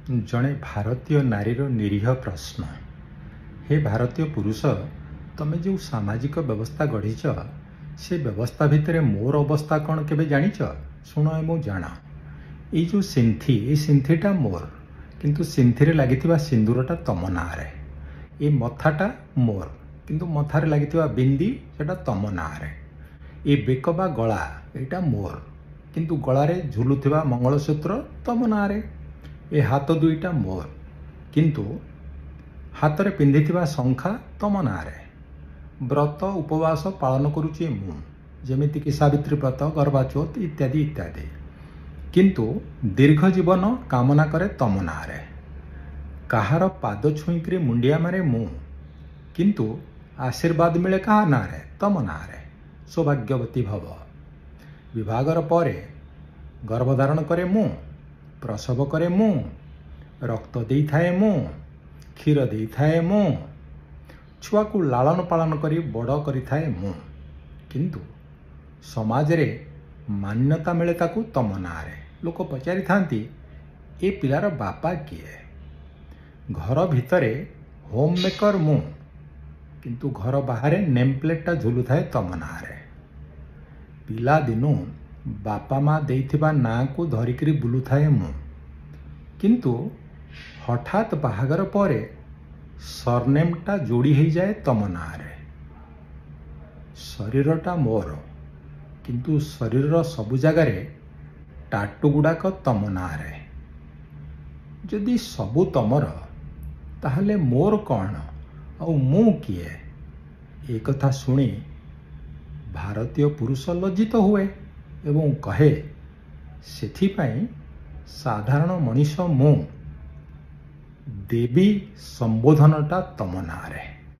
जड़े भारतीय नारीर निरीह प्रश्न। हे भारतीय पुरुष, तमे जो सामाजिक व्यवस्था गढ़ीच से व्यवस्था भितर मोर अवस्था कौन केबे जानिच? शुण मु जान। ये जो सिंथी, ये सिंथीटा मोर, किंतु सिंथी लगी सिंदूरटा तम नारे। ये मथाटा मोर, किंतु मथारे लगी बिंदी सेटा तम नारे। ये बेक बा गला एटा मोर, किंतु गलारे झुलुथिबा मंगलसूत्र तम नारे। ये हाथ दुईटा मोर, किंतु हाथ पिंधिथिबा शंखा तम नारे। व्रत उपवास पालन करुची मु, जेमिति कि सावित्री व्रत, गर्भाचौथ इत्यादि इत्यादि, किंतु दीर्घ जीवन कामना करे तम नारे। कहार पाद छुईकरी मुंडिया मारे मु, किंतु आशीर्वाद मिले कहा नारे? तम नारे। सौभाग्यवती भव। विभागर परे गर्भधारण करे मु, प्रसव करे मु, रक्त देई थाए मु, क्षीर देई थाए मु, छुआ को लालन पालन करी बड़ करी थाए मु, किंतु समाज रे मान्यता मिले ताकू तम नारे। लोक पचारि थांती ए पिलार बापा किए? घर भितरे होम मेकर मु, किंतु घर बाहर नेम प्लेटटा झुलु थाए तम नारे। पिला दिनु बापा माँ देइथिबा ना को धरिकरी बुलु थाए मु, किंतु हठात बाहागर परे सरनेमटा जोड़ी ही जाए तम नारे। शरीरटा मोर, किंतु शरीर सबु जगार टाटू गुड़ाक तम नारे। जदि सबु तमर, ताहले मोर कौन और मु किए? एक कथा शुणी भारतीय पुरुष लज्जित हुए एवं कहे, सेथिपाई साधारण मनीष मु, देवी संबोधनटा तम नारे।